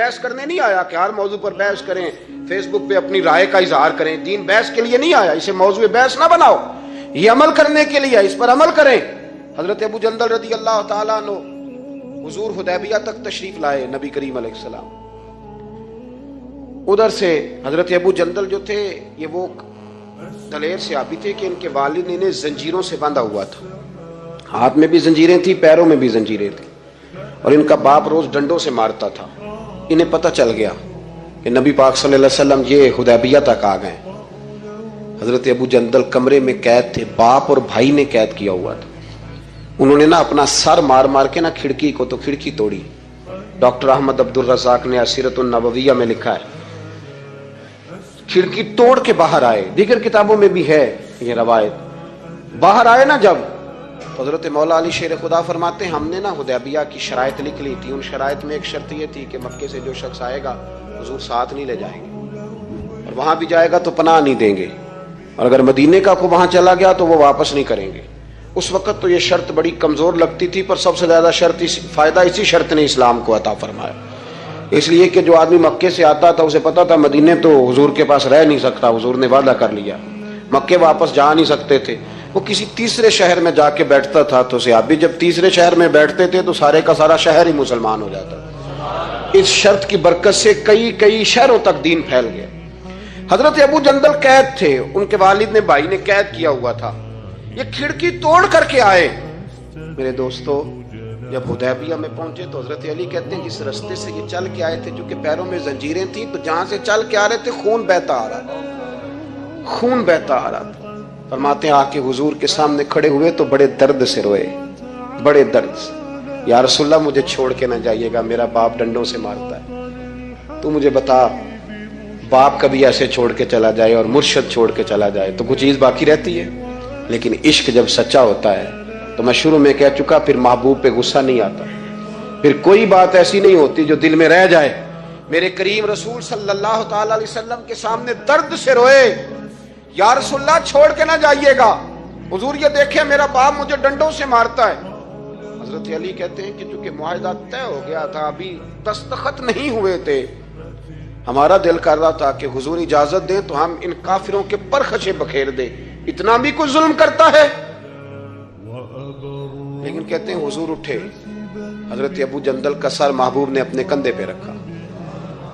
بحث کرنے نہیں آیا کہ ہر موضوع پر بحث کریں, فیس بک پہ اپنی رائے کا اظہار کریں. دین بحث کے لیے نہیں آیا, اسے موضوع بحث نہ بناؤ, یہ عمل کرنے کے لیے, اس پر عمل کریں. حضرت ابو جندل رضی اللہ تعالیٰ عنہ حضور حدیبیہ تک تشریف لائے نبی کریم علیہ السلام. ادھر سے حضرت ابو جندل جو تھے یہ وہ دلیر صحابی تھے کہ ان کے والد نے انہیں زنجیروں سے باندھا ہوا تھا, ہاتھ میں بھی زنجیریں تھیں, پیروں میں بھی زنجیریں تھیں, اور ان کا باپ روز ڈنڈوں سے مارتا تھا. انہیں پتہ چل گیا کہ نبی پاک صلی اللہ علیہ وسلم یہ حدیبیہ تک آ گئے. حضرت ابو جندل کمرے میں قید تھے, باپ اور بھائی نے قید کیا ہوا تھا. انہوں نے نا اپنا سر مار مار کے نا کھڑکی کو تو کھڑکی توڑی. ڈاکٹر احمد عبد الرزاق نے سیرت النبویہ میں لکھا ہے کھڑکی توڑ کے باہر آئے, دیگر کتابوں میں بھی ہے یہ روایت. باہر آئے نا جب, تو حضرت مولا علی شیر خدا فرماتے ہیں ہم نے نا حدیبیہ کی شرائط لکھ لی تھی. ان شرائط میں ایک شرط یہ تھی کہ مکے سے جو شخص آئے گا حضور ساتھ نہیں لے جائیں گے, اور وہاں بھی جائے گا تو پناہ نہیں دیں گے, اور اگر مدینے کا کو وہاں چلا گیا تو وہ واپس نہیں کریں گے. اس وقت تو یہ شرط بڑی کمزور لگتی تھی, پر سب سے زیادہ فائدہ اسی شرط نے اسلام کو عطا فرمایا. اس لیے کہ جو آدمی مکے سے آتا تھا اسے پتا تھا مدینے تو حضور کے پاس رہ نہیں سکتا, حضور نے وعدہ کر لیا, مکے واپس جا نہیں سکتے تھے. وہ کسی تیسرے شہر میں جا کے بیٹھتا تھا, تو صحابی جب تیسرے شہر میں بیٹھتے تھے تو سارے کا سارا شہر ہی مسلمان ہو جاتا تھا. اس شرط کی برکت سے کئی شہروں تک دین پھیل گیا. حضرت ابو جندل قید تھے, ان کے والد نے بھائی نے قید کیا ہوا تھا. یہ کھڑکی توڑ کر کے آئے. میرے دوستو, جب حدیبیہ میں پہنچے تو حضرت علی کہتے ہیں جس رستے سے یہ چل کے آئے تھے, جو کہ پیروں میں زنجیریں تھیں, تو جہاں سے چل کے آ رہے تھے خون بہتا آ رہا تھا, خون بہتا آ رہا تھا. فرماتے ہیں آ کے حضور کے سامنے کھڑے ہوئے تو بڑے درد سے روئے, بڑے درد سے. یا رسول اللہ مجھے چھوڑ کے نہ جائیے گا, میرا باپ ڈنڈوں سے مارتا ہے. تو مجھے بتا, باپ کبھی ایسے چھوڑ کے چلا جائے اور مرشد چھوڑ کے چلا جائے تو کچھ چیز باقی رہتی ہے, لیکن عشق جب سچا ہوتا ہے تو میں شروع میں کہہ چکا, پھر محبوب پہ غصہ نہیں آتا, پھر کوئی بات ایسی نہیں ہوتی جو دل میں رہ جائے. میرے کریم رسول صلی اللہ تعالی علیہ وسلم کے سامنے درد سے روئے, یا رسول اللہ چھوڑ کے نہ جائیے گا, حضور یہ دیکھیں میرا باپ مجھے ڈنڈوں سے مارتا ہے. حضرت علی کہتے ہیں کہ چونکہ معاہدہ طے ہو گیا تھا, ابھی دستخط نہیں ہوئے تھے, ہمارا دل کر رہا تھا کہ حضور اجازت دیں تو ہم ان کافروں کے پرخچے بکھیر دیں, اتنا بھی کوئی ظلم کرتا ہے. لیکن کہتے ہیں حضور اٹھے, حضرت ابو جندل کا سر محبوب نے اپنے کندھے پہ رکھا.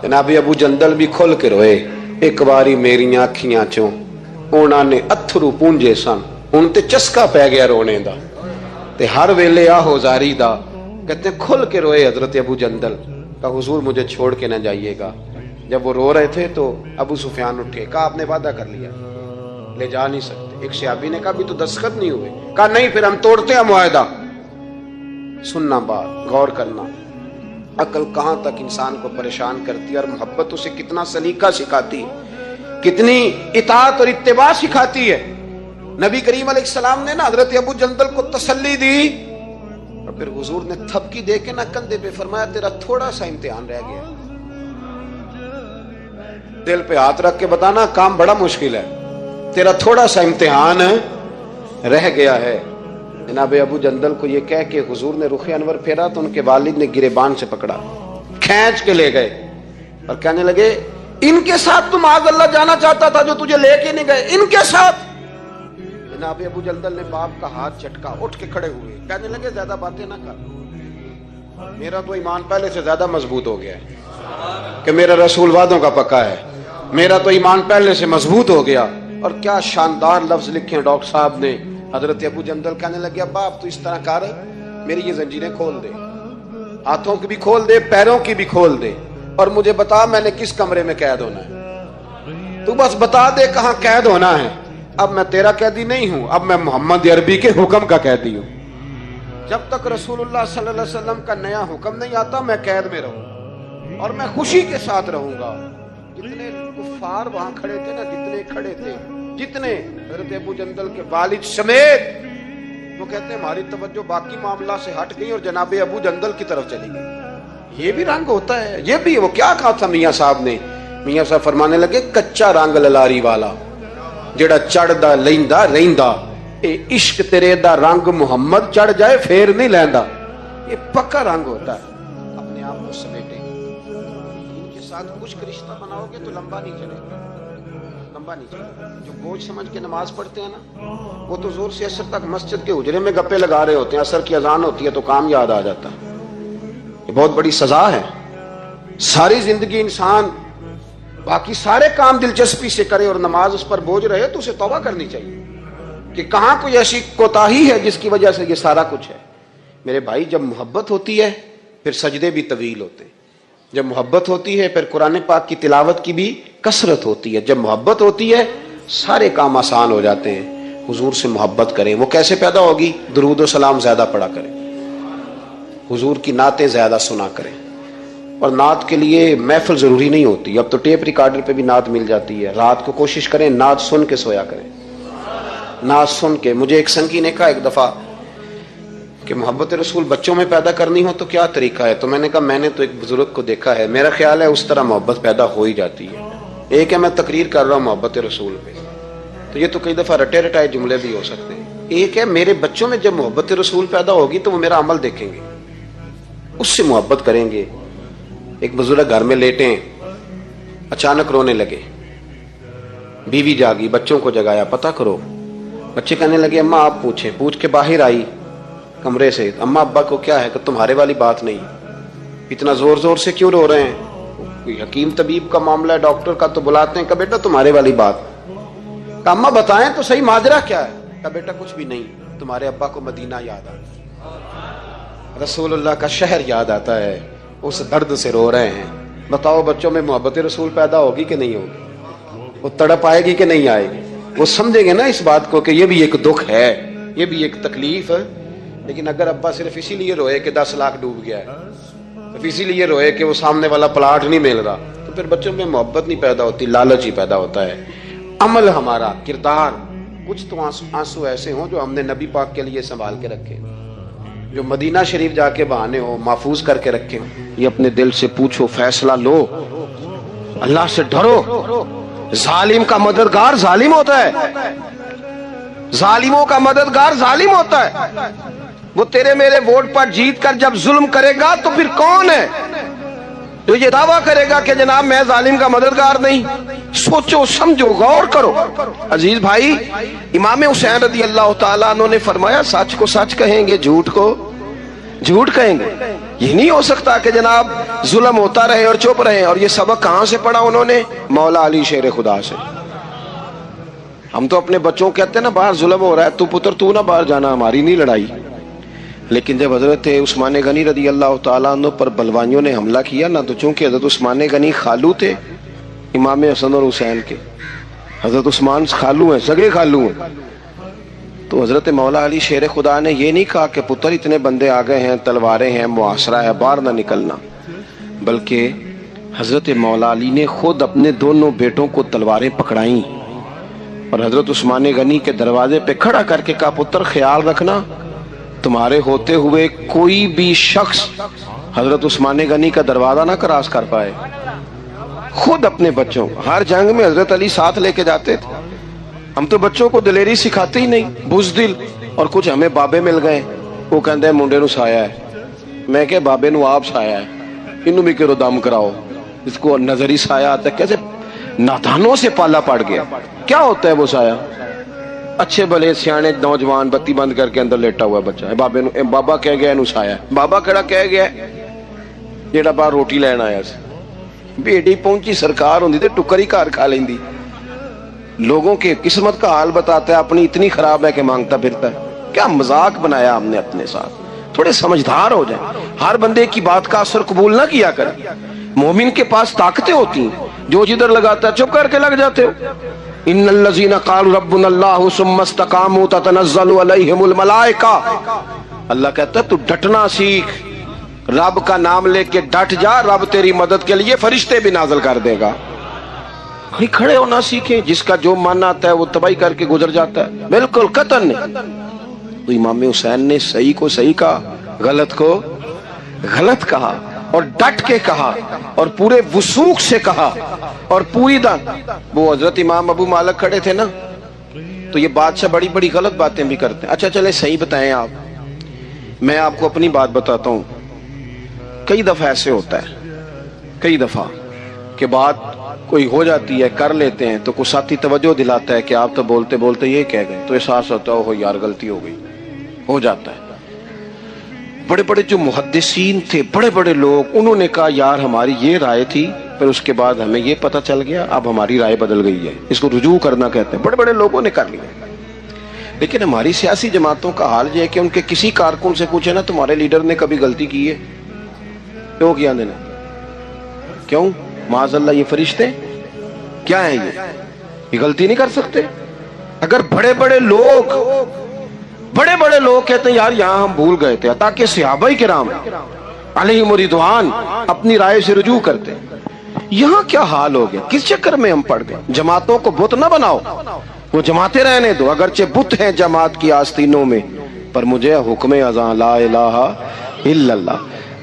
جناب ابو جندل بھی کھل کے روئے, ایک باری میریاں اکھیاں چوں انہاں نے اتھرو پونجے سن, ان تے چسکا پہ گیا رونے دا, تے ہر ویلے آہو زاری دا. کہتے ہیں کھل کے روئے حضرت ابو جندل, کہا حضور مجھے چھوڑ کے نہ جائیے گا. جب وہ رو رہے تھے تو ابو سفیان اٹھے, کہا آپ نے وعدہ کر لیا, لے جا نہیں سکتے. ایک صحابی نے کہا بھی تو دستخط نہیں ہوئے, کہا نہیں پھر ہم توڑتے ہیں معاہدہ. سننا بات, غور کرنا, عقل کہاں تک انسان کو پریشان کرتی ہے, اور محبت اسے کتنا سلیقہ سکھاتی ہے, کتنی اطاعت اور اتباع سکھاتی ہے. نبی کریم علیہ السلام نے نا حضرت ابو جندل کو تسلی دی, اور پھر حضور نے تھپکی دے کے نا کندھے پہ فرمایا تیرا تھوڑا سا امتحان رہ گیا. دل پہ ہاتھ رکھ کے بتانا کام بڑا مشکل ہے, تیرا تھوڑا سا امتحان رہ گیا ہے. جناب ابو جندل کو یہ کہہ کہ حضور نے رخ انور پھیرا تو ان کے والد نے گریبان سے پکڑا, کھینچ کے لے گئے, اور کہنے لگے ان کے ساتھ تو معاذ اللہ جانا چاہتا تھا جو تجھے لے کے نہیں گئے, ان کے ساتھ. جناب ابو جندل نے باپ کا ہاتھ چٹکا, اٹھ کے کھڑے ہوئے, کہنے لگے زیادہ باتیں نہ کر, میرا تو ایمان پہلے سے زیادہ مضبوط ہو گیا ہے کہ میرا رسول وعدوں کا پکا ہے, میرا تو ایمان پہلے سے مضبوط ہو گیا. اور کیا شاندار لفظ لکھے ڈاکٹر صاحب نے. حضرت ابو جندل کہنے لگے ابا آپ تو اس طرح کر, میری یہ زنجیریں کھول دے, ہاتھوں کی بھی کھول دے, پیروں کی بھی کھول دے, اور مجھے بتا میں نے کس کمرے میں قید ہونا ہے, تو بس بتا دے کہاں قید ہونا ہے. اب میں تیرا قیدی نہیں ہوں, اب میں محمد عربی کے حکم کا قیدی ہوں. جب تک رسول اللہ صلی اللہ علیہ وسلم کا نیا حکم نہیں آتا میں قید میں رہوں, اور میں خوشی کے ساتھ رہوں گا. جتنے کفار وہاں کھڑے تھے نا, جتنے کھڑے تھے, جتنے حضرت ابو جندل کے والد سمیت, وہ کہتے ہیں ہماری توجہ باقی معاملہ سے ہٹ گئی اور جناب ابو جندل کی طرف چلی گئی. یہ بھی رنگ ہوتا ہے, یہ بھی. وہ کیا کہا تھا میاں صاحب نے, میاں صاحب فرمانے لگے کچا رنگ للاری والا جڑا چڑھدا لیندا رہندا, اے عشق تیرے دا رنگ محمد چڑھ جائے پھر نہیں لیندا. یہ پکا رنگ ہوتا ہے. اپنے آپ کو سمیٹے, ساتھ کچھ رشتہ بناؤ گے تو لمبا نہیں چلے گا، لمبا نہیں چلے گا۔ جو بوجھ سمجھ کے نماز پڑھتے ہیں نا، وہ تو زور سے عصر تک مسجد کے حجرے میں گپے لگا رہے ہوتے ہیں، عصر کی اذان ہوتی ہے تو کام یاد آ جاتا ہے۔ یہ بہت بڑی سزا ہے۔ ساری زندگی انسان باقی سارے کام دلچسپی سے کرے اور نماز اس پر بوجھ رہے تو اسے توبہ کرنی چاہیے کہ کہاں کوئی ایسی کوتاہی ہے جس کی وجہ سے یہ سارا کچھ ہے۔ میرے بھائی، جب محبت ہوتی ہے پھر سجدے بھی طویل ہوتے ہیں، جب محبت ہوتی ہے پھر قرآن پاک کی تلاوت کی بھی کثرت ہوتی ہے، جب محبت ہوتی ہے سارے کام آسان ہو جاتے ہیں۔ حضور سے محبت کریں۔ وہ کیسے پیدا ہوگی؟ درود و سلام زیادہ پڑھا کریں، حضور کی نعتیں زیادہ سنا کریں۔ اور نعت کے لیے محفل ضروری نہیں ہوتی، اب تو ٹیپ ریکارڈر پہ بھی نعت مل جاتی ہے۔ رات کو کوشش کریں نعت سن کے سویا کریں، نعت سن کے۔ مجھے ایک سنگی نے کہا ایک دفعہ کہ محبت رسول بچوں میں پیدا کرنی ہو تو کیا طریقہ ہے؟ تو میں نے کہا میں نے تو ایک بزرگ کو دیکھا ہے، میرا خیال ہے اس طرح محبت پیدا ہو ہی جاتی ہے۔ ایک ہے میں تقریر کر رہا ہوں محبت رسول پہ، تو یہ تو کئی دفعہ رٹے رٹائے جملے بھی ہو سکتے ہیں۔ ایک ہے میرے بچوں میں جب محبت رسول پیدا ہوگی تو وہ میرا عمل دیکھیں گے، اس سے محبت کریں گے۔ ایک بزرگ گھر میں لیٹے ہیں، اچانک رونے لگے، بیوی جاگی، بچوں کو جگایا، پتہ کرو۔ بچے کہنے لگے اماں آپ پوچھیں۔ پوچھ کے باہر آئی کمرے سے، اماں ابا کو کیا ہے؟ کہ تمہارے والی بات نہیں، اتنا زور زور سے کیوں رو رہے ہیں؟ کوئی حکیم طبیب کا معاملہ ہے، ڈاکٹر کا، تو بلاتے ہیں کہ بیٹا تمہارے والی بات۔ کہ اماں بتائیں تو صحیح ماجرا کیا ہے؟ کہ بیٹا کچھ بھی نہیں، تمہارے ابا کو مدینہ یاد آتا، رسول اللہ کا شہر یاد آتا ہے، اس درد سے رو رہے ہیں۔ بتاؤ بچوں میں محبت رسول پیدا ہوگی کہ نہیں ہوگی؟ وہ تڑپ آئے گی کہ نہیں آئے گی؟ وہ سمجھیں گے نا اس بات کو کہ یہ بھی ایک دکھ ہے، یہ بھی ایک تکلیف ہے۔ لیکن اگر ابا صرف اسی لیے روئے کہ 10 لاکھ ڈوب گیا ہے، صرف اسی لیے روئے کہ وہ سامنے والا پلاٹ نہیں مل رہا، تو پھر بچوں میں محبت نہیں پیدا ہوتی، لالچ ہی پیدا ہوتا ہے۔ عمل ہمارا، کردار، کچھ تو آنسو ایسے ہوں جو ہم نے نبی پاک کے لیے سنبھال کے رکھے، جو مدینہ شریف جا کے بہانے ہو، محفوظ کر کے رکھے۔ یہ اپنے دل سے پوچھو، فیصلہ لو، اللہ سے ڈرو۔ ظالم کا مددگار ظالم ہوتا ہے، ظالموں کا مددگار ظالم ہوتا ہے۔ وہ تیرے میرے ووٹ پر جیت کر جب ظلم کرے گا تو پھر کون ہے جو یہ دعویٰ کرے گا کہ جناب میں ظالم کا مددگار نہیں؟ سوچو سمجھو، غور کرو۔ عزیز بھائی، امام حسین رضی اللہ تعالیٰ عنہ نے فرمایا سچ کو سچ کہیں گے، جھوٹ کو جھوٹ کہیں گے۔ یہ نہیں ہو سکتا کہ جناب ظلم ہوتا رہے اور چپ رہے۔ اور یہ سبق کہاں سے پڑھا انہوں نے؟ مولا علی شیر خدا سے۔ ہم تو اپنے بچوں کہتے ہیں نا باہر ظلم ہو رہا ہے، تو پتر تو نہ باہر جانا، ہماری نہیں لڑائی۔ لیکن جب حضرت عثمان غنی رضی اللہ تعالیٰ عنہ پر بلوائیوں نے حملہ کیا نا، تو چونکہ حضرت عثمان غنی خالو تھے امام حسن اور حسین کے، حضرت عثمان خالو ہیں، سگے خالو ہیں، تو حضرت مولا علی شیر خدا نے یہ نہیں کہا کہ پتر اتنے بندے آ گئے ہیں، تلواریں ہیں، محاصرہ ہے، باہر نہ نکلنا، بلکہ حضرت مولا علی نے خود اپنے دونوں بیٹوں کو تلواریں پکڑائیں اور حضرت عثمان غنی کے دروازے پہ کھڑا کر کے کہا پتر خیال رکھنا تمہارے ہوتے ہوئے کوئی بھی شخص حضرت عثمان غنی کا دروازہ نہ کراس کر پائے۔ خود اپنے بچوں، ہر جنگ میں حضرت علی ساتھ لے کے جاتے تھے۔ ہم تو بچوں کو دلیری سکھاتے ہی نہیں، بزدل۔ اور کچھ ہمیں بابے مل گئے، وہ کہندے منڈے نو سایا ہے، میں کہ بابے نو آپ سایا ہے، انہوں بھی کرو دم کراؤ، اس کو نظری سایہ آتا ہے۔ کیسے نادانوں سے پالا پڑ گیا۔ کیا ہوتا ہے وہ سایہ؟ اچھے بھلے سیانے نوجوان بتی بند کر کے اندر لیٹا ہوا بچہ ہے، بابے نو بابا کہہ گیا انہوں سایا ہے۔ بابا کہڑا کہہ گیا جیڑا باہر روٹی لین آیا سی، بیٹی پہنچی سرکار ہوندی تے ٹکر ہی گھر کھا لیندی۔ لوگوں کے قسمت کا حال بتاتا ہے، اپنی اتنی خراب ہے کہ مانگتا پھرتا ہے۔ کیا مذاق بنایا ہم نے اپنے ساتھ۔ تھوڑے سمجھدار ہو جائیں، ہر بندے کی بات کا اثر قبول نہ کیا کریں۔ مومن کے پاس طاقتیں ہوتی ہیں، جو جدھر لگاتا ہے چپ کر کے لگ جاتے ہو۔ ان الذین قالوا ربنا اللہ ثم استقاموا تتنزل علیہم الملائکہ، اللہ کہتا ہے تو ڈٹنا سیکھ، رب کا نام لے کے ڈٹ جا، رب تیری مدد کے لیے فرشتے بھی نازل کر دے گا۔ کہیں کھڑے ہونا سیکھیں، جس کا جو من آتا ہے وہ تباہی کر کے گزر جاتا ہے، بالکل قطن نہیں۔ تو امام حسین نے صحیح کو صحیح کہا، غلط کو غلط کہا، اور ڈٹ کے کہا، اور پورے وثوق سے کہا، اور پوری وہ حضرت امام ابو مالک کھڑے تھے نا، تو یہ بادشاہ بڑی بڑی غلط باتیں بھی کرتے ہیں۔ اچھا چلے صحیح بتائیں آپ، میں آپ کو اپنی بات بتاتا ہوں۔ کئی دفعہ ایسے ہوتا ہے، کئی دفعہ کہ بات کوئی ہو جاتی ہے کر لیتے ہیں تو کوئی ساتھی توجہ دلاتا ہے کہ آپ تو بولتے بولتے یہ کہہ گئے، تو احساس ہوتا ہے ہو یار غلطی ہو گئی، ہو جاتا ہے۔ بڑے بڑے جو محدثین تھے، بڑے بڑے لوگ، انہوں نے کہا یار ہماری یہ رائے تھی، پھر اس کے بعد ہمیں یہ پتہ چل گیا اب ہماری رائے بدل گئی ہے، اس کو رجوع کرنا کہتے ہیں، بڑے بڑے لوگوں نے کر لیا۔ لیکن ہماری سیاسی جماعتوں کا حال یہ ہے کہ ان کے کسی کارکن سے پوچھے نا تمہارے لیڈر نے کبھی غلطی کی ہے؟ کیوں کیا نے؟ کیوں؟ معاذ اللہ یہ فرشتے کیا ہیں؟ یہ غلطی نہیں کر سکتے؟ اگر بڑے بڑے لوگ کہتے ہیں یار یہاں ہم بھول گئے تھے، تاکہ صحابہ کرام علیہم رضوان اپنی رائے سے رجوع کرتے، یہاں کیا حال ہو گیا؟ کس چکر میں ہم پڑ گئے؟ جماعتوں کو بت نہ بناؤ، وہ جماعتیں رہنے دو، اگرچہ بت ہیں جماعت کی آستینوں میں، پر مجھے حکم اذاں لا الہ الا اللہ۔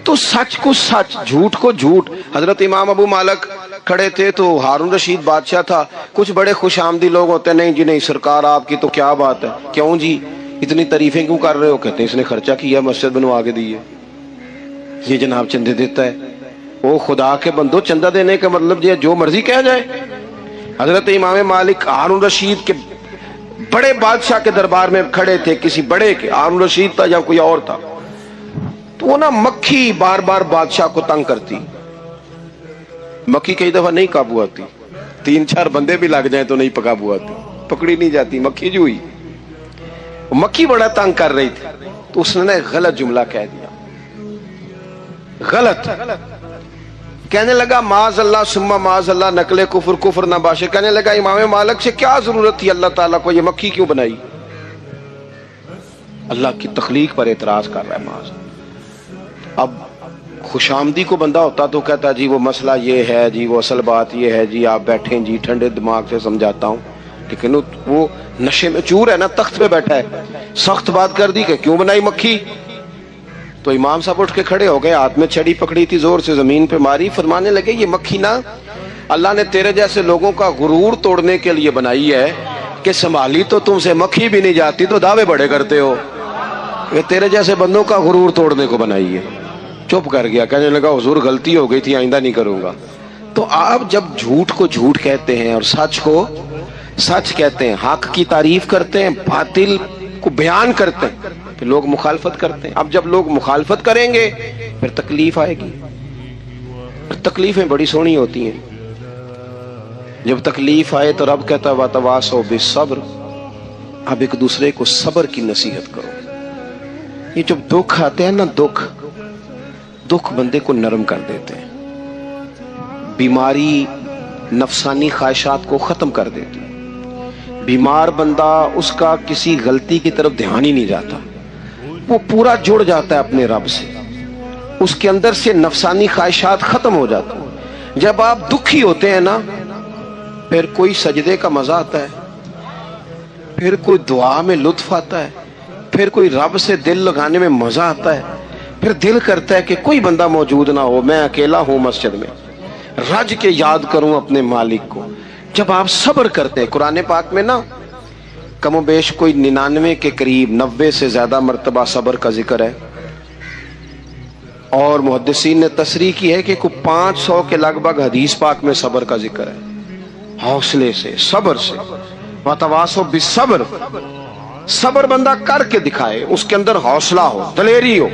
تو سچ کو سچ، جھوٹ کو جھوٹ۔ حضرت امام ابو مالک کھڑے تھے تو ہارون رشید بادشاہ تھا، کچھ بڑے خوش آمدی لوگ ہوتے ہیں، نہیں جی نہیں سرکار آپ کی تو کیا بات ہے، کیوں جی اتنی تعریفیں کیوں کر رہے ہو؟ کہتے ہیں اس نے خرچہ کیا، مسجد بنوا کے دی ہے، یہ جناب چندے دیتا ہے۔ او خدا کے بندو، چندہ دینے کا مطلب یہ جو مرضی کہا جائے؟ حضرت امام مالک ہارون رشید کے بڑے بادشاہ کے دربار میں کھڑے تھے، کسی بڑے کے، ہارون رشید تھا یا کوئی اور تھا، تو وہ نا مکھی بار بار بادشاہ کو تنگ کرتی، مکھی کئی دفعہ نہیں قابو آتی، 3-4 بندے بھی لگ جائیں تو نہیں قابو آتی، پکڑی نہیں جاتی، مکھی جو ہوئی، مکھی بڑا تنگ کر رہی تھی، تو اس نے ایک غلط جملہ کہہ دیا، غلط کہنے لگا معاذ اللہ ثم معاذ اللہ، نقل کفر کفر نہ باشے، کہنے لگا امام مالک سے کیا ضرورت تھی اللہ تعالیٰ کو یہ مکھی کیوں بنائی؟ اللہ کی تخلیق پر اعتراض کر رہا ہے معاذ۔ اب خوش آمدی کو بندہ ہوتا تو کہتا جی وہ مسئلہ یہ ہے جی، وہ اصل بات یہ ہے جی، آپ بیٹھیں جی، ٹھنڈے دماغ سے سمجھاتا ہوں، لیکن وہ نشے میں چور ہے نا، تخت پہ بیٹھا ہے، سخت بات کر دی کہ کیوں بنائی مکھی؟ تو امام صاحب اٹھ کے کھڑے ہو گئے، ہاتھ میں چھڑی پکڑی تھی، زور سے زمین پہ ماری، فرمانے لگے یہ مکھی نا اللہ نے تیرے جیسے لوگوں کا غرور توڑنے کے لیے بنائی ہے کہ سنبھالی تو تم سے مکھی بھی نہیں جاتی تو دعوے بڑے کرتے ہو، یہ تیرے جیسے بندوں کا غرور توڑنے کو بنائی ہے۔ چپ کر گیا، کہنے لگا حضور غلطی ہو گئی تھی، آئندہ نہیں کروں گا۔ تو آپ جب جھوٹ کو جھوٹ کہتے ہیں اور سچ کو سچ کہتے ہیں، حق کی تعریف کرتے ہیں، باطل کو بیان کرتے ہیں، پھر لوگ مخالفت کرتے ہیں۔ اب جب لوگ مخالفت کریں گے پھر تکلیف آئے گی، تکلیفیں بڑی سونی ہوتی ہیں۔ جب تکلیف آئے تو رب کہتا ہے وَتَوَاصَوْا بِالصَّبْرِ، اب ایک دوسرے کو صبر کی نصیحت کرو۔ یہ جب دکھ آتے ہیں نا، دکھ بندے کو نرم کر دیتے ہیں، بیماری نفسانی خواہشات کو ختم کر دیتی، بیمار بندہ اس کا کسی غلطی کی طرف دھیان ہی نہیں جاتا، وہ پورا جڑ جاتا ہے اپنے رب سے، اس کے اندر سے نفسانی خواہشات ختم ہو جاتا ہے۔ جب آپ دکھی ہوتے ہیں نا، پھر کوئی سجدے کا مزہ آتا ہے، پھر کوئی دعا میں لطف آتا ہے، پھر کوئی رب سے دل لگانے میں مزہ آتا ہے، پھر دل کرتا ہے کہ کوئی بندہ موجود نہ ہو، میں اکیلا ہوں مسجد میں، رج کے یاد کروں اپنے مالک کو۔ جب آپ صبر کرتے ہیں، قرآن پاک میں نا کم و بیش کوئی 99 کے قریب 90 سے زیادہ مرتبہ صبر کا ذکر ہے، اور محدثین نے تصریح کی ہے کہ کوئی 500 کے لگ بھگ حدیث پاک میں صبر کا ذکر ہے، حوصلے سے، صبر سے۔ وَتَوَاصَوْا بِالصَّبْرِ، صبر بندہ کر کے دکھائے، اس کے اندر حوصلہ ہو، دلیری ہو۔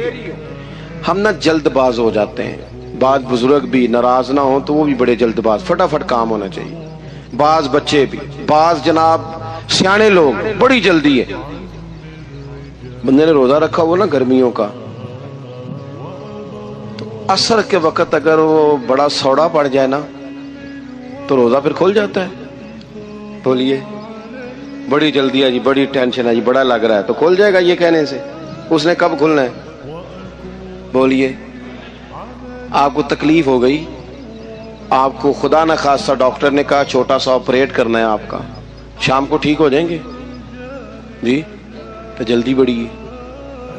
ہم نہ جلد باز ہو جاتے ہیں، بعض بزرگ بھی ناراض نہ ہوں تو وہ بھی بڑے جلد باز، فٹافٹ کام ہونا چاہیے، بعض بچے بھی، بعض جناب سیانے لوگ بڑی جلدی ہے۔ بندے نے روزہ رکھا ہوا نا گرمیوں کا، تو عصر کے وقت اگر وہ بڑا سوڑا پڑ جائے نا تو روزہ پھر کھل جاتا ہے۔ بولیے بڑی جلدی ہے جی، بڑی ٹینشن ہے جی، بڑا لگ رہا ہے، تو کھل جائے گا یہ کہنے سے، اس نے کب کھلنا ہے؟ بولیے آپ کو تکلیف ہو گئی، آپ کو خدا نہ خواستہ ڈاکٹر نے کہا چھوٹا سا آپریٹ کرنا ہے آپ کا، شام کو ٹھیک ہو جائیں گے جی؟ تو جلدی بڑی ہے،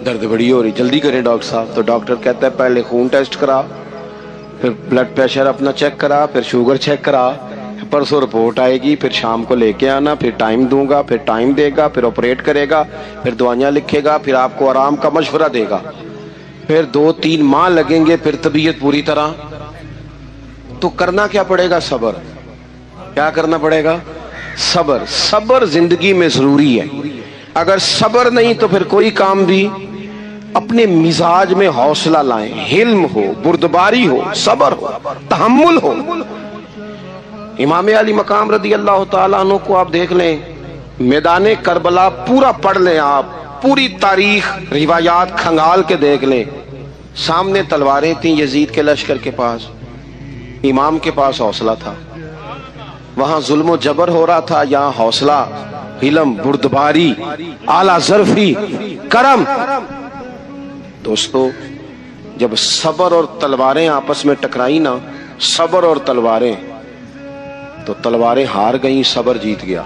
درد بڑی ہو رہی، جلدی کریں ڈاکٹر صاحب۔ تو ڈاکٹر کہتا ہے پہلے خون ٹیسٹ کرا، پھر بلڈ پریشر اپنا چیک کرا، پھر شوگر چیک کرا، پرسوں رپورٹ آئے گی، پھر شام کو لے کے آنا، پھر ٹائم دوں گا، پھر ٹائم دے گا، پھر آپریٹ کرے گا، پھر دوائیاں لکھے گا، پھر آپ کو آرام کا مشورہ دے گا، پھر 2-3 ماہ لگیں گے، پھر طبیعت پوری طرح تو کرنا کیا پڑے گا؟ صبر. کیا کرنا پڑے گا؟ صبر. صبر زندگی میں ضروری ہے. اگر صبر نہیں تو پھر کوئی کام بھی. اپنے مزاج میں حوصلہ لائیں، حلم ہو، بردباری ہو، صبر ہو، تحمل ہو. امام علی مقام رضی اللہ تعالیٰ عنہ کو آپ دیکھ لیں، میدان کربلا پورا پڑھ لیں، آپ پوری تاریخ روایات کھنگال کے دیکھ لیں. سامنے تلواریں تھیں یزید کے لشکر کے پاس، امام کے پاس حوصلہ تھا. وہاں ظلم و جبر ہو رہا تھا، یہاں حوصلہ، علم، بردباری، اعلیٰ ظرفی، کرم. دوستو جب صبر اور تلواریں آپس میں ٹکرائی نا، صبر اور تلواریں، تو تلواریں ہار گئیں، صبر جیت گیا.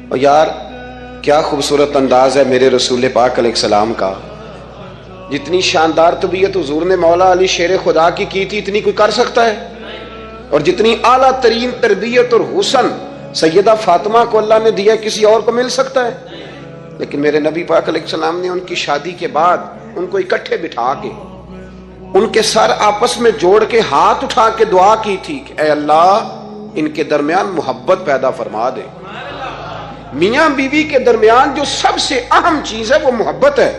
اور یار کیا خوبصورت انداز ہے میرے رسول پاک علیہ السلام کا. جتنی شاندار طبیعت حضور نے مولا علی شیر خدا کی تھی اتنی کوئی کر سکتا ہے؟ اور جتنی اعلیٰ ترین تربیت اور حسن سیدہ فاطمہ کو اللہ نے دیا کسی اور کو مل سکتا ہے؟ لیکن میرے نبی پاک علیہ السلام نے ان کی شادی کے بعد ان کو اکٹھے بٹھا کے ان کے سر آپس میں جوڑ کے ہاتھ اٹھا کے دعا کی تھی کہ اے اللہ ان کے درمیان محبت پیدا فرما دے. میاں بیوی کے درمیان جو سب سے اہم چیز ہے وہ محبت ہے.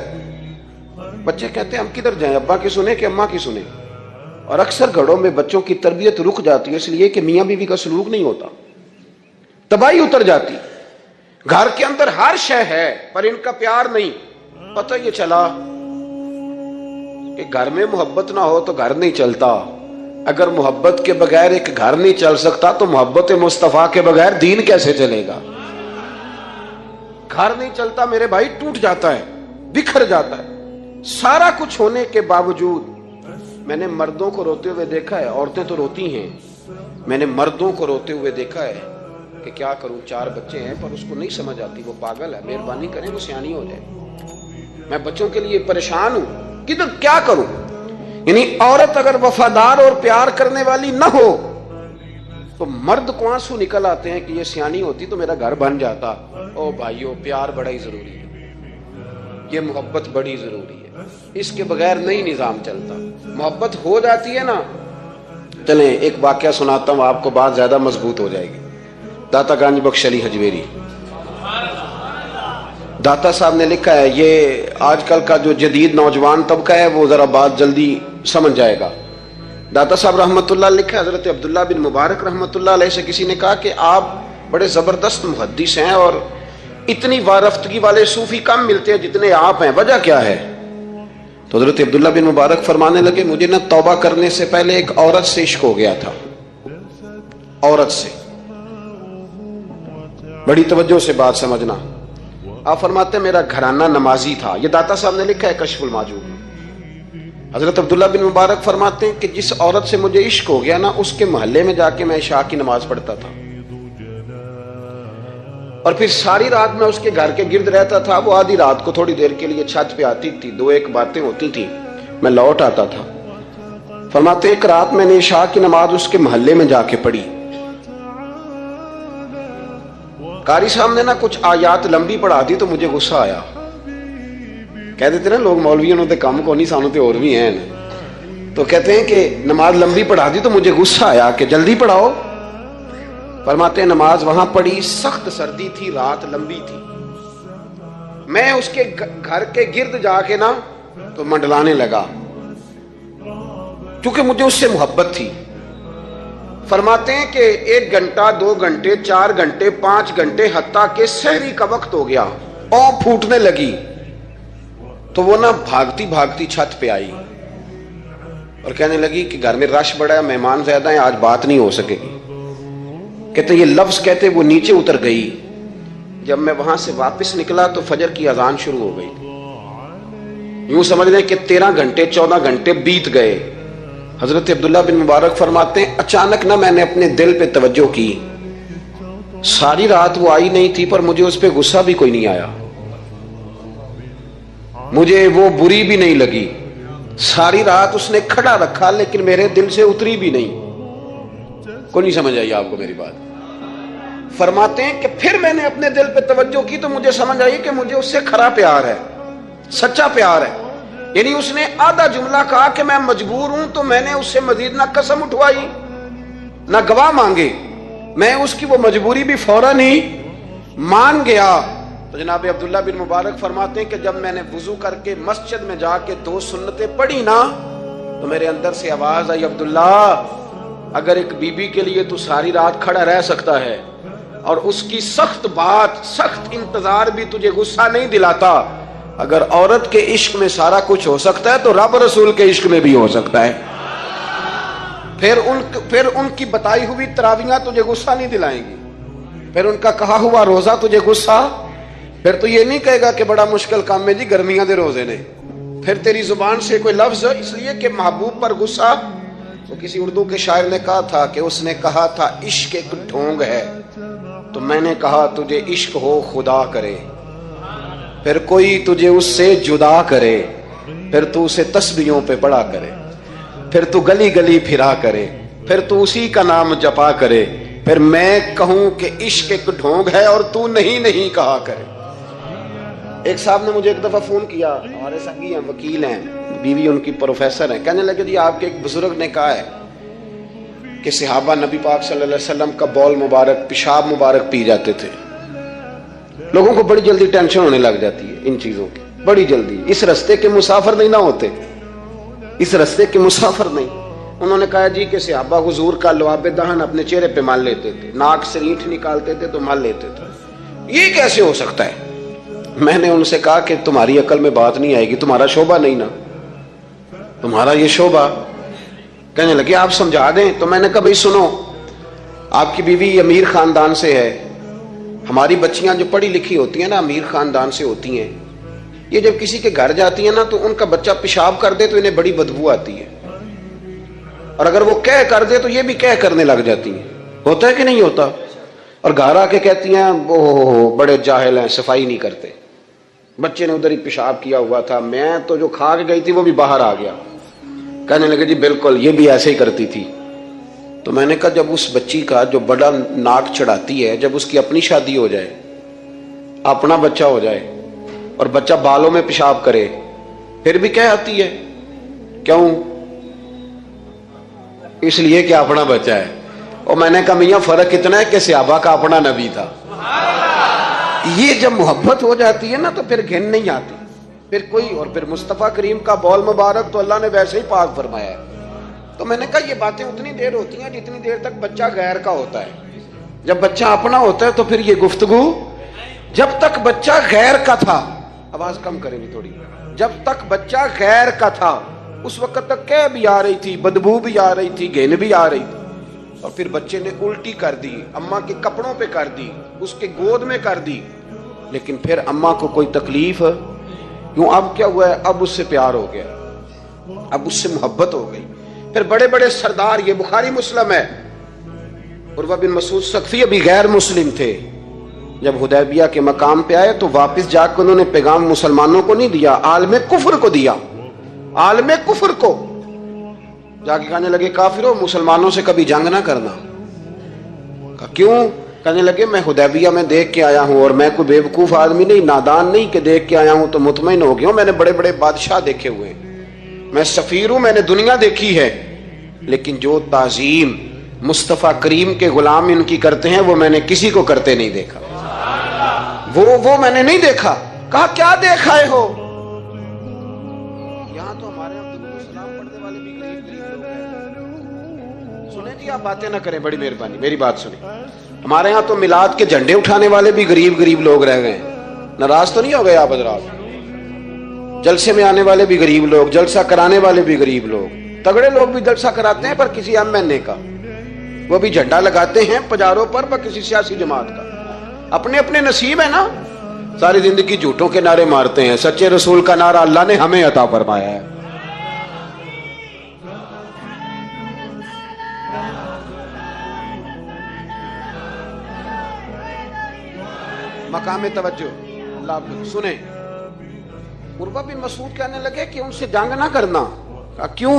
بچے کہتے ہیں ہم کدھر جائیں، ابا کی سنیں کہ اماں کی سنیں؟ اور اکثر گھروں میں بچوں کی تربیت رک جاتی ہے اس لیے کہ میاں بیوی کا سلوک نہیں ہوتا، تباہی اتر جاتی. گھر کے اندر ہر شے ہے پر ان کا پیار نہیں. پتہ یہ چلا کہ گھر میں محبت نہ ہو تو گھر نہیں چلتا. اگر محبت کے بغیر ایک گھر نہیں چل سکتا تو محبت مصطفیٰ کے بغیر دین کیسے چلے گا؟ گھر نہیں چلتا میرے بھائی، ٹوٹ جاتا ہے، بکھر جاتا ہے. سارا کچھ ہونے کے باوجود میں نے مردوں کو روتے ہوئے دیکھا ہے، عورتیں تو روتی ہیں، میں نے مردوں کو روتے ہوئے دیکھا ہے کہ کیا کروں، 4 بچے ہیں پر اس کو نہیں سمجھ آتی، وہ پاگل ہے، مہربانی کریں وہ سیانی ہو جائے. میں بچوں کے لیے پریشان ہوں، کدھر کیا کروں. یعنی عورت اگر وفادار اور پیار کرنے والی نہ ہو تو مرد کو آنسو نکل آتے ہیں کہ یہ سیانی ہوتی تو میرا گھر بن جاتا. او بھائیو، پیار بڑا ہی ضروری ہے، یہ محبت بڑی ضروری ہے، اس کے بغیر نہیں نظام چلتا. محبت ہو جاتی ہے نا. چلیں ایک واقعہ سناتا ہوں آپ کو، بات زیادہ مضبوط ہو جائے گی. داتا گنج بخش علی حجویری داتا صاحب نے لکھا ہے، یہ آج کل کا جو جدید نوجوان طبقہ ہے وہ ذرا بات جلدی سمجھ جائے گا. داتا صاحب رحمۃ اللہ لکھا ہے، حضرت عبداللہ بن مبارک رحمۃ اللہ علیہ سے کسی نے کہا کہ آپ بڑے زبردست محدث ہیں اور اتنی وارفتگی والے صوفی کم ملتے ہیں جتنے آپ ہیں، وجہ کیا ہے؟ تو حضرت عبداللہ بن مبارک فرمانے لگے، مجھے نہ توبہ کرنے سے پہلے ایک عورت سے عشق ہو گیا تھا، عورت سے. بڑی توجہ سے بات سمجھنا. آپ فرماتے ہیں میرا گھرانہ نمازی تھا. یہ داتا صاحب نے لکھا ہے کشف الماجوب. حضرت عبداللہ بن مبارک فرماتے ہیں کہ جس عورت سے مجھے عشق ہو گیا نا، اس کے محلے میں جا کے میں عشاء کی نماز پڑھتا تھا اور پھر ساری رات میں اس کے گھر کے گرد رہتا تھا. وہ آدھی رات کو تھوڑی دیر کے لیے چھت پہ آتی تھی، 2-1 باتیں ہوتی تھی، میں لوٹ آتا تھا. فرماتے ایک رات میں نے عشاء کی نماز اس کے محلے میں جا کے پڑھی. قاری صاحب نے نا کچھ آیات لمبی پڑھا دی تو مجھے غصہ آیا. کہہ دیتے نا لوگ مولویوں نے کام کو نہیں، سانو تے اور بھی ہیں. تو کہتے ہیں کہ نماز لمبی پڑھا دی تو مجھے غصہ آیا کہ جلدی پڑھاؤ. فرماتے ہیں نماز وہاں پڑھی، سخت سردی تھی، رات لمبی تھی. میں اس کے گھر کے گرد جا کے نا تو منڈلانے لگا کیونکہ مجھے اس سے محبت تھی. فرماتے ہیں کہ 1 گھنٹہ 2 گھنٹے 4 گھنٹے 5 گھنٹے حتیٰ کہ سحری کا وقت ہو گیا، اور پھوٹنے لگی. تو وہ نا بھاگتی بھاگتی چھت پہ آئی اور کہنے لگی کہ گھر میں رش بڑا ہے، مہمان زیادہ ہیں، آج بات نہیں ہو سکے گی. کہتے یہ لفظ کہتے وہ نیچے اتر گئی. جب میں وہاں سے واپس نکلا تو فجر کی اذان شروع ہو گئی. یوں سمجھ لیں کہ 13 گھنٹے 14 گھنٹے بیت گئے. حضرت عبداللہ بن مبارک فرماتے ہیں اچانک نہ میں نے اپنے دل پہ توجہ کی. ساری رات وہ آئی نہیں تھی پر مجھے اس پہ غصہ بھی کوئی نہیں آیا، مجھے وہ بری بھی نہیں لگی. ساری رات اس نے کھڑا رکھا لیکن میرے دل سے اتری بھی نہیں. کوئی نہیں سمجھ آئی آپ کو میری بات؟ فرماتے ہیں کہ پھر میں نے اپنے دل پہ توجہ کی تو مجھے سمجھ آئی کہ مجھے اس سے کھرا پیار ہے، سچا پیار ہے. یعنی اس نے آدھا جملہ کہا کہ میں مجبور ہوں، تو میں نے اس سے مزید نہ قسم اٹھوائی نہ گواہ مانگے، میں اس کی وہ مجبوری بھی فوراً ہی مان گیا۔ تو جناب عبداللہ بن مبارک فرماتے ہیں کہ جب میں نے وضو کر کے مسجد میں جا کے 2 سنتیں پڑھی نا، تو میرے اندر سے آواز آئی، عبداللہ اگر ایک بی بی کے لیے تو ساری رات کھڑا رہ سکتا ہے اور اس کی سخت بات، سخت انتظار بھی تجھے غصہ نہیں دلاتا، اگر عورت کے عشق میں سارا کچھ ہو سکتا ہے تو رب رسول کے عشق میں بھی ہو سکتا ہے۔ پھر ان کی بتائی ہوئی تراویحاں تجھے غصہ نہیں دلائیں گی، پھر ان کا کہا ہوا روزہ تجھے غصہ، پھر تو یہ نہیں کہے گا کہ بڑا مشکل کام ہے جی گرمیاں دے روزے نے، پھر تیری زبان سے کوئی لفظ، اس لیے کہ محبوب پر غصہ۔ تو کسی اردو کے شاعر نے کہا تھا کہ اس نے کہا تھا عشق ایک ڈھونگ ہے، تو میں نے کہا تجھے عشق ہو خدا کرے، پھر کوئی تجھے اس سے جدا کرے، پھر تو اسے تسبیحوں پہ پڑا کرے، پھر تو گلی گلی پھرا کرے، پھر تو اسی کا نام جپا کرے، پھر میں کہوں کہ عشق ایک ڈھونگ ہے اور تو نہیں کہا کرے۔ ایک صاحب نے مجھے ایک دفعہ فون کیا، ہمارے سنگی ہیں، وکیل ہیں، بیوی ان کی پروفیسر ہیں، کہنے لگے جی آپ کے ایک بزرگ نے کہا ہے کہ صحابہ نبی پاک صلی اللہ علیہ وسلم کا بول مبارک، پیشاب مبارک پی جاتے تھے۔ لوگوں کو بڑی جلدی ٹینشن ہونے لگ جاتی ہے ان چیزوں کی، بڑی جلدی۔ اس رستے کے مسافر نہیں نہ ہوتے، اس رستے کے مسافر نہیں۔ انہوں نے کہا جی کہ صحابہ حضور کا لعاب دہن اپنے چہرے پہ مال لیتے تھے، ناک سے اینٹ نکالتے تھے تو مال لیتے تھے، یہ کیسے ہو سکتا ہے؟ میں نے ان سے کہا کہ تمہاری عقل میں بات نہیں آئے گی، تمہارا شعبہ نہیں نا، تمہارا یہ شعبہ۔ کہنے لگے آپ سمجھا دیں۔ تو میں نے کہا بھائی سنو، آپ کی بیوی امیر خاندان سے ہے، ہماری بچیاں جو پڑھی لکھی ہوتی ہیں نا امیر خاندان سے ہوتی ہیں، یہ جب کسی کے گھر جاتی ہیں نا تو ان کا بچہ پیشاب کر دے تو انہیں بڑی بدبو آتی ہے، اور اگر وہ کہہ کر دے تو یہ بھی کہہ کرنے لگ جاتی ہیں۔ ہوتا ہے کہ نہیں ہوتا؟ اور گھر آ کے کہتی ہیں وہ بڑے جاہل ہیں، صفائی نہیں کرتے، بچے نے ادھر ہی پیشاب کیا ہوا تھا، میں تو جو کھا کے گئی تھی وہ بھی باہر آ گیا۔ کہنے لگے جی بالکل یہ بھی ایسے ہی کرتی تھی۔ تو میں نے کہا جب اس بچی کا جو بڑا ناک چڑھاتی ہے، جب اس کی اپنی شادی ہو جائے، اپنا بچہ ہو جائے اور بچہ بالوں میں پیشاب کرے، پھر بھی کہہ آتی ہے کیوں؟ اس لیے کہ اپنا بچہ ہے۔ اور میں نے کہا میاں فرق اتنا ہے کہ صحابہ کا اپنا نبی تھا۔ یہ جب محبت ہو جاتی ہے نا تو پھر گھن نہیں آتی، پھر کوئی، اور پھر مصطفیٰ کریم کا بول مبارک تو اللہ نے ویسے ہی پاک فرمایا ہے۔ تو میں نے کہا یہ باتیں اتنی دیر ہوتی ہیں جتنی دیر تک بچہ غیر کا ہوتا ہے، جب بچہ اپنا ہوتا ہے تو پھر یہ گفتگو، جب تک بچہ غیر کا تھا، آواز کم کریں گی تھوڑی، جب تک بچہ غیر کا تھا اس وقت تک کہہ بھی آ رہی تھی، بدبو بھی آ رہی تھی، گھن بھی آ رہی تھی، اور پھر بچے نے الٹی کر دی، اماں کے کپڑوں پہ کر دی، اس کے گود میں کر دی، لیکن پھر اماں کو کوئی تکلیف کیوں؟ اب کیا ہوا ہے؟ اب اس سے پیار ہو گیا، اب اس سے محبت ہو گئی۔ پھر بڑے بڑے سردار، یہ بخاری مسلم ہے، عروہ بن مسعود ثقفی ابھی غیر مسلم تھے، جب حدیبیہ کے مقام پہ آئے تو واپس جا کے انہوں نے پیغام مسلمانوں کو نہیں دیا، عالم کفر کو دیا، عالم کفر کو جا کے کہنے لگے کافروں مسلمانوں سے کبھی جنگ نہ کرنا۔ کہا کیوں؟ کہنے لگے میں حدیبیہ میں دیکھ کے آیا ہوں، اور میں کوئی بے وقوف آدمی نہیں، نادان نہیں کہ دیکھ کے آیا ہوں تو مطمئن ہو گیا ہوں، میں نے بڑے بڑے بادشاہ دیکھے ہوئے ہیں، میں سفیر ہوں، میں نے دنیا دیکھی ہے، لیکن جو تعظیم مصطفیٰ کریم کے غلام ان کی کرتے ہیں وہ میں نے کسی کو کرتے نہیں دیکھا، وہ میں نے نہیں دیکھا۔ کہا کیا دیکھا ہے ہو؟ یہاں تو ہمارے یہاں درود و سلام پڑھنے والے بھی غریب لوگ ہیں، سنیں جی آپ باتیں نہ کریں، بڑی مہربانی میری بات سنیں۔ ہمارے ہاں تو میلاد کے جھنڈے اٹھانے والے بھی غریب لوگ رہ گئے ہیں، ناراض تو نہیں ہو گئے آپ حضرات؟ جلسے میں آنے والے بھی غریب لوگ، جلسہ کرانے والے بھی غریب لوگ، تگڑے لوگ بھی جلسہ کراتے ہیں پر کسی MNA کا، وہ بھی جھنڈا لگاتے ہیں پجاروں پر کسی سیاسی جماعت کا، اپنے اپنے نصیب ہے نا۔ ساری زندگی جھوٹوں کے نعرے مارتے ہیں، سچے رسول کا نعرہ اللہ نے ہمیں عطا فرمایا ہے۔ مقام توجہ اللہ سنیں۔ عروہ بن مسعود کہنے لگے کہ ان سے جنگ نہ کرنا۔ کہا کیوں؟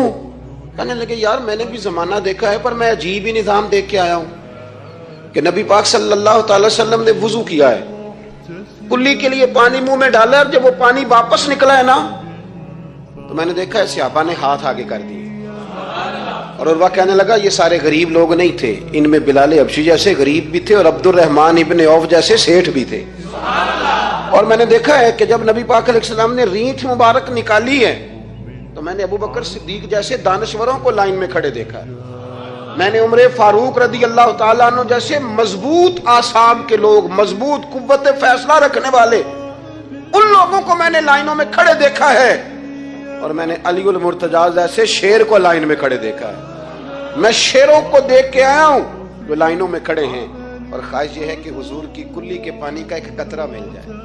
کہنے لگے یار میں نے بھی زمانہ دیکھا ہے پر میں عجیب ہی نظام دیکھ کے آیا ہوں کہ نبی پاک صلی اللہ تعالی وسلم نے وضو کیا ہے، کلی کے لیے پانی منہ میں ڈالا، اور جب وہ پانی واپس نکلا ہے نا تو میں نے دیکھا ہے صحابہ نے ہاتھ آگے کر دیے اور عروہ کہنے لگا یہ سارے غریب لوگ نہیں تھے، ان میں بلال حبشی جیسے غریب بھی تھے اور عبد الرحمن ابن عوف جیسے سیٹھ بھی تھے۔ اور میں نے دیکھا ہے کہ جب نبی پاک علیہ السلام نے رینٹ مبارک نکالی ہے تو میں نے ابو بکر صدیق جیسے دانشوروں کو لائن میں کھڑے دیکھا ہے، میں نے عمر فاروق رضی اللہ تعالیٰ عنہ جیسے مضبوط اعصاب کے لوگ، مضبوط قوت فیصلہ رکھنے والے، ان لوگوں کو میں نے لائنوں میں کھڑے دیکھا ہے، اور میں نے علی المرتضیٰ جیسے شیر کو لائن میں کھڑے دیکھا ہے۔ میں شیروں کو دیکھ کے آیا ہوں جو لائنوں میں کھڑے ہیں، اور خواہش یہ ہے کہ حضور کی کلی کے پانی کا ایک قطرہ مل جائے،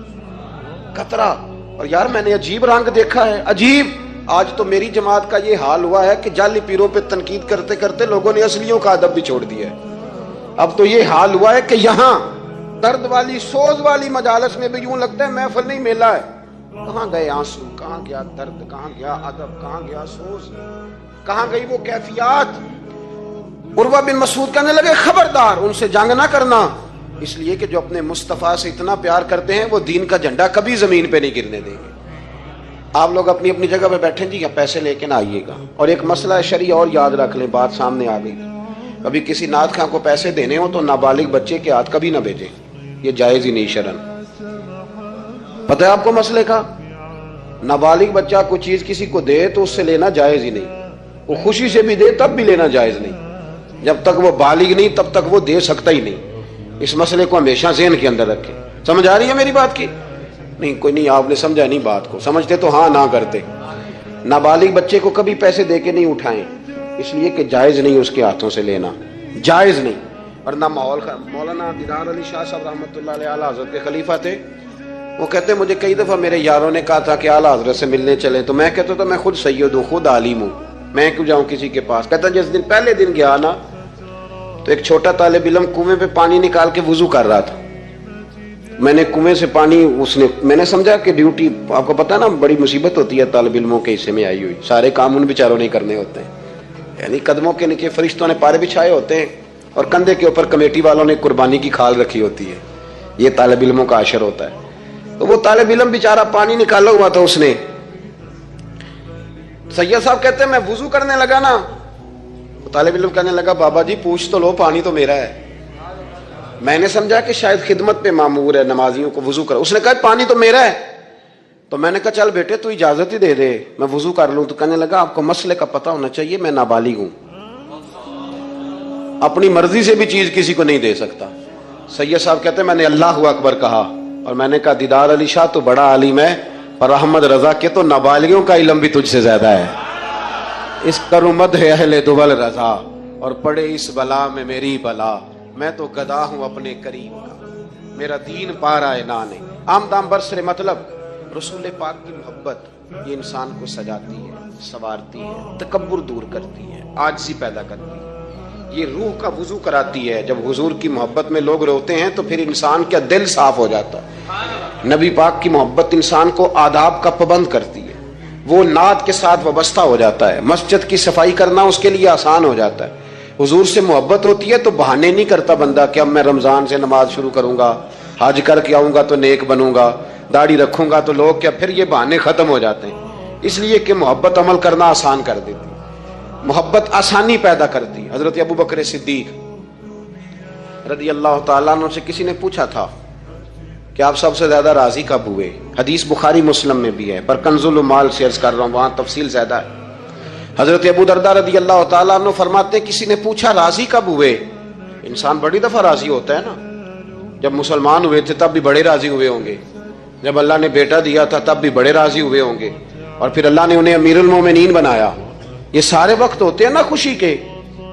قطرہ۔ اور یار میں نے عجیب رنگ دیکھا ہے، عجیب۔ آج تو میری جماعت کا یہ حال ہوا ہے کہ جعلی پیروں پہ تنقید کرتے کرتے لوگوں نے اصلیوں کا ادب بھی چھوڑ دیا ہے۔ اب تو یہ حال ہوا ہے کہ یہاں درد والی سوز والی مجالس میں بھی یوں لگتا ہے محفل نہیں میلہ ہے۔ کہاں گئے آنسو، کہاں گیا درد، کہاں گیا ادب، کہاں گیا سوز، کہاں گئی وہ کیفیات؟ عروہ بن مسعود کہنے لگے خبردار ان سے جنگ نہ کرنا، اس لیے کہ جو اپنے مصطفیٰ سے اتنا پیار کرتے ہیں وہ دین کا جھنڈا کبھی زمین پہ نہیں گرنے دیں گے۔ آپ لوگ اپنی اپنی جگہ پہ بیٹھیں جی، پیسے لے کے نہ آئیے گا۔ اور ایک مسئلہ شرعی اور یاد رکھ لیں، بات سامنے آ گئی، کبھی کسی نعت خواں کو پیسے دینے ہو تو نابالغ بچے کے ہاتھ کبھی نہ بھیجیں، یہ جائز ہی نہیں شرعن۔ پتہ ہے آپ کو مسئلے کا؟ نابالغ بچہ کوئی چیز کسی کو دے تو اس سے لینا جائز ہی نہیں، وہ خوشی سے بھی دے تب بھی لینا جائز نہیں، جب تک وہ بالغ نہیں تب تک وہ دے سکتا ہی نہیں۔ اس مسئلے کو ہمیشہ ذہن کے اندر رکھیں۔ سمجھ آ رہی ہے میری بات کی؟ نہیں کوئی نہیں، آپ نے سمجھا نہیں بات کو، سمجھتے تو ہاں نہ کرتے۔ نابالغ بچے کو کبھی پیسے دے کے نہیں اٹھائیں، اس لیے کہ جائز نہیں اس کے ہاتھوں سے لینا، جائز نہیں۔ اور نہ مولانا دیدار علی شاہ صاحب رحمۃ اللہ علیہ اعلیٰ حضرت کے خلیفہ تھے، وہ کہتے مجھے کئی دفعہ میرے یاروں نے کہا تھا کہ اعلیٰ حضرت سے ملنے چلیں، تو میں کہتا تھا میں خود سید ہوں، خود عالم ہوں، میں کیوں جاؤں کسی کے پاس۔ کہتا جس دن پہلے دن گیا نا تو ایک چھوٹا طالب علم کنویں پہ پانی نکال کے وضو کر رہا تھا، میں نے کنویں سے پانی میں نے سمجھا کہ ڈیوٹی، آپ کو پتا نا بڑی مصیبت ہوتی ہے طالب علموں کے حصے میں آئی ہوئی، سارے کام ان بیچاروں نے کرنے ہوتے ہیں، یعنی قدموں کے نیچے فرشتوں نے پارے بچھائے ہوتے ہیں اور کندھے کے اوپر کمیٹی والوں نے قربانی کی کھال رکھی ہوتی ہے، یہ طالب علموں کا عشر ہوتا ہے۔ تو وہ طالب علم بیچارہ پانی نکالا ہوا تھا، اس نے، سید صاحب کہتے ہیں میں وضو کرنے لگا نا، طالب علم کہنے لگا بابا جی پوچھ تو لو، پانی تو میرا ہے۔ میں نے سمجھا کہ شاید خدمت پہ مامور ہے، نمازیوں کو وضو کرا، اس نے کہا پانی تو میرا ہے۔ تو میں نے کہا چل بیٹے تو اجازت ہی دے دے میں وضو کر لوں۔ تو کہنے لگا آپ کو مسئلے کا پتہ ہونا چاہیے، میں نابالغ ہوں، اپنی مرضی سے بھی چیز کسی کو نہیں دے سکتا۔ سید صاحب کہتے ہیں میں نے اللہ اکبر کہا اور میں نے کہا دیدار علی شاہ تو بڑا عالم ہے، اور احمد رضا کے تو نابالغوں کا علم بھی تجھ سے زیادہ ہے۔ اس کرمد ہے اہل دول رضا، اور پڑے اس بلا میں میری بلا، میں تو گدا ہوں اپنے کریم کا، میرا دین پارا ہے نانے۔ آمدام برسر مطلب رسول پاک کی محبت یہ انسان کو سجاتی ہے، سنوارتی ہے، تکبر دور کرتی ہے، عاجزی پیدا کرتی ہے، یہ روح کا وضو کراتی ہے۔ جب حضور کی محبت میں لوگ روتے ہیں تو پھر انسان کا دل صاف ہو جاتا ہے۔ نبی پاک کی محبت انسان کو آداب کا پابند کرتی ہے، وہ نعت کے ساتھ وابستہ ہو جاتا ہے، مسجد کی صفائی کرنا اس کے لیے آسان ہو جاتا ہے۔ حضور سے محبت ہوتی ہے تو بہانے نہیں کرتا بندہ کہ اب میں رمضان سے نماز شروع کروں گا، حج کر کے آؤں گا تو نیک بنوں گا، داڑھی رکھوں گا تو لوگ کیا، پھر یہ بہانے ختم ہو جاتے ہیں، اس لیے کہ محبت عمل کرنا آسان کر دیتی ہے، محبت آسانی پیدا کرتی ہے۔ حضرت ابو بکر صدیق رضی اللہ تعالیٰ عنہ سے کسی نے پوچھا تھا کہ آپ سب سے زیادہ راضی کب ہوئے؟ حدیث بخاری مسلم میں بھی ہے، پر کنز المال سے عرض کر رہا ہوں، وہاں تفصیل زیادہ ہے۔ حضرت ابو درداء رضی اللہ تعالیٰ عنہ فرماتے ہیں کسی نے پوچھا راضی کب ہوئے؟ انسان بڑی دفعہ راضی ہوتا ہے نا، جب مسلمان ہوئے تھے تب بھی بڑے راضی ہوئے ہوں گے، جب اللہ نے بیٹا دیا تھا تب بھی بڑے راضی ہوئے ہوں گے، اور پھر اللہ نے انہیں امیر المومنین بنایا، یہ سارے وقت ہوتے ہیں نا خوشی کے۔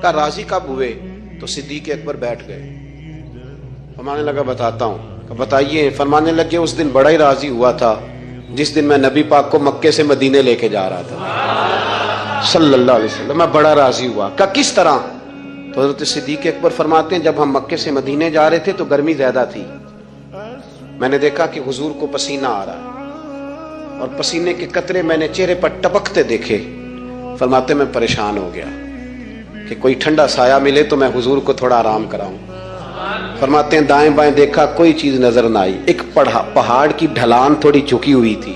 کہا راضی کب ہوئے؟ تو صدیق اکبر بیٹھ گئے، فرمانے لگا بتاتا ہوں۔ کہ بتائیے۔ فرمانے لگے اس دن بڑا ہی راضی ہوا تھا جس دن میں نبی پاک کو مکے سے مدینے لے کے جا رہا تھا صلی اللہ علیہ وسلم، میں بڑا راضی ہوا۔ کہ کس طرح؟ تو حضرت صدیق اکبر فرماتے ہیں جب ہم مکے سے مدینے جا رہے تھے تو گرمی زیادہ تھی، میں نے دیکھا کہ حضور کو پسینہ آ رہا ہے اور پسینے کے قطرے میں نے چہرے پر ٹپکتے دیکھے۔ فرماتے میں پریشان ہو گیا کہ کوئی ٹھنڈا سایہ ملے تو میں حضور کو تھوڑا آرام کراؤں۔ فرماتے ہیں دائیں بائیں دیکھا کوئی چیز نظر نہ آئی، ایک پہاڑ کی ڈھلان تھوڑی جھکی ہوئی تھی،